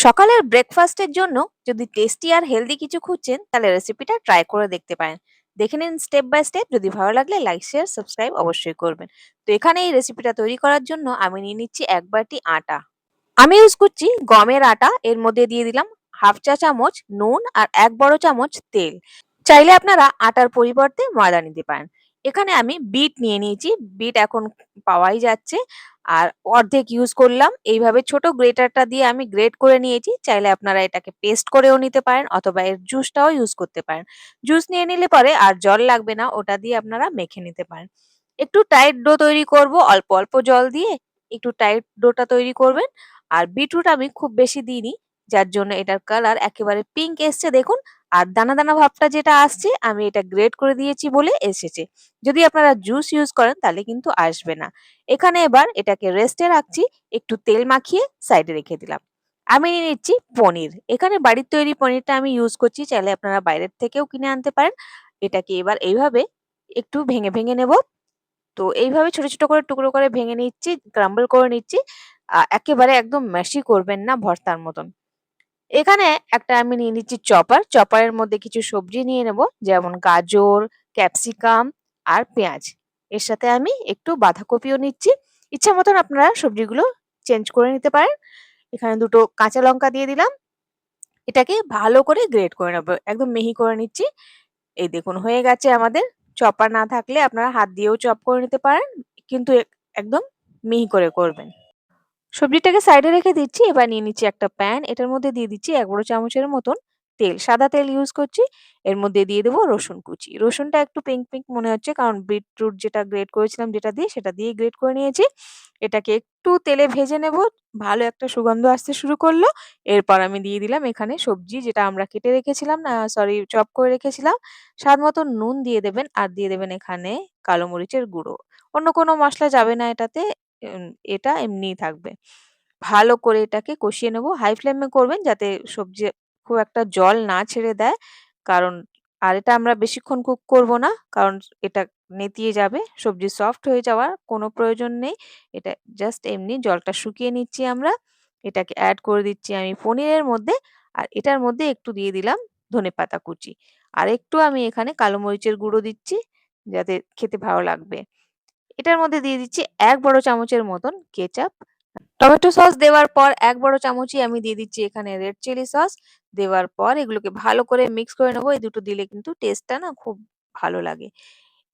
সকালের ব্রেকফাস্টের জন্য যদি টেস্টি আর হেলদি কিছু খুঁজছেন তাহলে রেসিপিটা ট্রাই করে দেখতে পারেন। দেখে নিন স্টেপ বাই স্টেপ। যদি ভালো লাগলে লাইক শেয়ার সাবস্ক্রাইব অবশ্যই করবেন। তো এখানে এই রেসিপিটা তৈরি করার জন্য আমি নিয়ে নিচ্ছি 1 বাটি আটা। আমি ইউজ করছি গমের আটা। এর মধ্যে দিয়ে দিলাম হাফ চা চামচ নুন আর 1 বড় চামচ তেল। চাইলে আপনারা আটার পরিবর্তে ময়দা নিতে পারেন। এখানে আমি বিট নিয়ে নিয়েছি। বিট এখন পাওয়াই যাচ্ছে। আর অর্ধেক ইউজ করলাম। এইভাবে ছোট গ্রেটারটা দিয়ে আমি গ্রেট করে নিয়েছি। চাইলে আপনারা এটাকে পেস্ট করেও নিতে পারেন অথবা এর জুসটাও ইউজ করতে পারেন। জুস নিয়ে নিলে পরে আর জল লাগবে না। ওটা দিয়ে আপনারা মেখে নিতে পারেন। একটু টাইট ডো তৈরি করব অল্প, অল্প জল দিয়ে একটু টাইট ডোটা তৈরি করবেন। আর বিটরুট আমি খুব বেশি দিইনি। যার জন্য এটার কালার একেবারে পিঙ্ক এসছে দেখুন। আর দানা, দানা ভাবটা যেটা আসছে আমি এটা গ্রেট করে দিয়েছি বলে এসেছে। যদি আপনারা জুস ইউজ করেন তাহলে কিন্তু আসবে না। এখানে এবার এটাকে রেস্টে রাখছি। একটু তেল মাখিয়ে সাইডে রেখে দিলাম। আমি নিয়ে নিচ্ছি পনির। এখানে বাড়ির তৈরি পনিরটা আমি ইউজ করছি। চাইলে আপনারা বাইরের থেকেও কিনে আনতে পারেন। এটাকে এবার এইভাবে একটু ভেঙে, ভেঙে নেব। তো এইভাবে ছোট, ছোট করে টুকরো করে ভেঙে নিচ্ছি, ক্রাম্বল করে নিচ্ছি। একেবারে একদম মেশি করবেন না ভর্তার মতন। এখানে একটা আমি নিয়ে নিচ্ছি চপার। চপারের মধ্যে কিছু সবজি নিয়ে নেব। যেমন গাজর, ক্যাপসিকাম আর পেঁয়াজ। এর সাথে আমি একটু বাঁধাকপিও নিচ্ছি। ইচ্ছা মতন আপনারা সবজিগুলো চেঞ্জ করে নিতে পারেন। এখানে ২ টো কাঁচা লঙ্কা দিয়ে দিলাম। এটাকে ভালো করে গ্রেট করে নেব। একদম মিহি করে নিচ্ছি। এই দেখুন হয়ে গেছে আমাদের। চপার না থাকলে আপনারা হাত দিয়েও চপ করে নিতে পারেন। কিন্তু একদম মিহি করে করবেন। সবজিটাকে সাইডে রেখে দিচ্ছি। এবার নিয়ে নিচ্ছি একটা প্যান। এটার মধ্যে দিয়ে দিচ্ছি ১ বড় চামচের মতন তেল। সাদা তেল ইউজ করছি। এর মধ্যে দিয়ে দেব রসুন কুচি। রসুনটা একটু পিঙ্ক, পিঙ্ক মনে হচ্ছে কারণ বিটরুট যেটা গ্রেট করেছিলাম যেটা দিয়ে সেটা দিয়েই গ্রেট করে নিয়েছি। এটাকে একটু তেলে ভেজে নেব। ভালো একটা সুগন্ধ আসতে শুরু করলো। এরপর আমি দিয়ে দিলাম এখানে সবজি যেটা আমরা কেটে রেখেছিলাম সরি চপ করে রেখেছিলাম। স্বাদ মতো নুন দিয়ে দেবেন আর দিয়ে দেবেন এখানে কালো মরিচের গুঁড়ো। অন্য কোনো মসলা যাবে না এটাতে। এম এটা এমনিই থাকবে। ভালো করে এটাকে কষিয়ে নেব। হাই ফ্লেমে করবেন যাতে সবজি খুব একটা জল না ছেড়ে দেয়। কারণ আর এটা আমরা বেশিক্ষণ কুক করব না। কারণ এটা নেতিয়ে যাবে। সবজি সফট হয়ে যাওয়ার কোনো প্রয়োজন নেই। এটা জাস্ট এমনি জলটা শুকিয়ে নিচ্ছি আমরা। এটাকে এড করে দিচ্ছি আমি পনিরের মধ্যে। আর এটার মধ্যে একটু দিয়ে দিলাম ধনেপাতা কুচি। আর একটু আমি এখানে কালো মরিচের গুঁড়ো দিচ্ছি যাতে খেতে ভালো লাগবে। এটার মধ্যে দিয়ে দিচ্ছি ১ বড় চামচের মতন কেচাপ। টমেটো সস দেওয়ার পর ১ বড় চামচই আমি দিয়ে দিচ্ছি এখানে রেড চিলি সস। দেওয়ার পর এগুলোকে ভালো করে মিক্স করে নেব। এই দুটো দিলে কিন্তু টেস্টটা না খুব ভালো লাগে।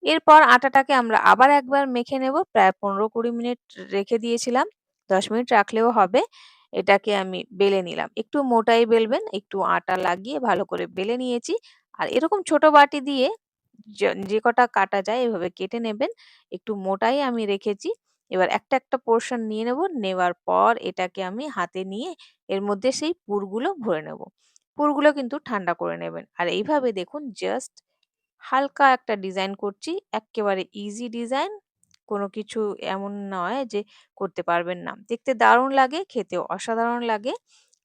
এরপর আটাটাকে আমরা আবার একবার মেখে নেব। প্রায় ১৫-২০ মিনিট রেখে দিয়েছিলাম। ১০ মিনিট রাখলেও হবে। এটাকে আমি বেলে নিলাম। একটু মোটাই বেলবেন। একটু আটা লাগিয়ে ভালো করে বেলে নিয়েছি। আর এরকম ছোট বাটি দিয়ে যে কটা কাটা যায় এভাবে কেটে নেবেন। একটু মোটাই আমি রেখেছি। এবার একটা, একটা পোরশন নিয়ে নেব। নেওয়ার পর এটাকে আমি হাতে নিয়ে এর মধ্যে সেই পুরগুলো ভরে নেব। পুরগুলো কিন্তু ঠান্ডা করে নেবেন। আর এইভাবে দেখুন জাস্ট হালকা একটা ডিজাইন করছি। এক্কেবারে ইজি ডিজাইন। কোনো কিছু এমন নয় যে করতে পারবেন না। দেখতে দারুণ লাগে, খেতেও অসাধারণ লাগে।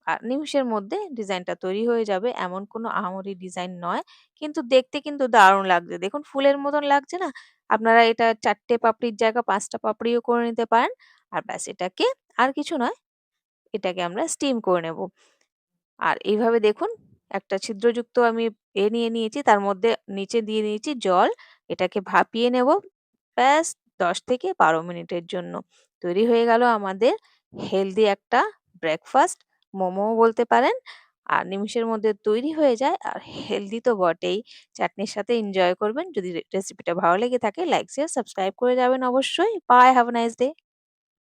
আর নিমিষের মধ্যে ডিজাইনটা তৈরি হয়ে যাবে। এমন কোনো আহামরি ডিজাইন নয়। কিন্তু দেখতে কিন্তু দারুণ লাগছে। দেখুন ফুলের মতন লাগছে না? আপনারা এটা ৪ টে পাপড়ির জায়গায় ৫ টা পাপড়িও করে নিতে পারেন। আর ব্যাস এটাকে আর কিছু নয়, এটাকে আমরা স্টিম করে নেব। আর এইভাবে দেখুন একটা ছিদ্রযুক্ত আমি নিয়ে নিয়েছি। তার মধ্যে নিচে দিয়ে নিয়েছি জল। এটাকে ভাপিয়ে নেব ব্যাস ১০ থেকে ১২ মিনিটের জন্য। তৈরি হয়ে গেল আমাদের হেলদি একটা ব্রেকফাস্ট। মোমোও বলতে পারেন। আর নিমিষের মধ্যে তৈরি হয়ে যায়। আর হেলদি তো বটেই। চাটনির সাথে এনজয় করবেন। যদি রেসিপিটা ভালো লেগে থাকে লাইক, শেয়ার, সাবস্ক্রাইব করে যাবেন অবশ্যই। Bye, have a nice day.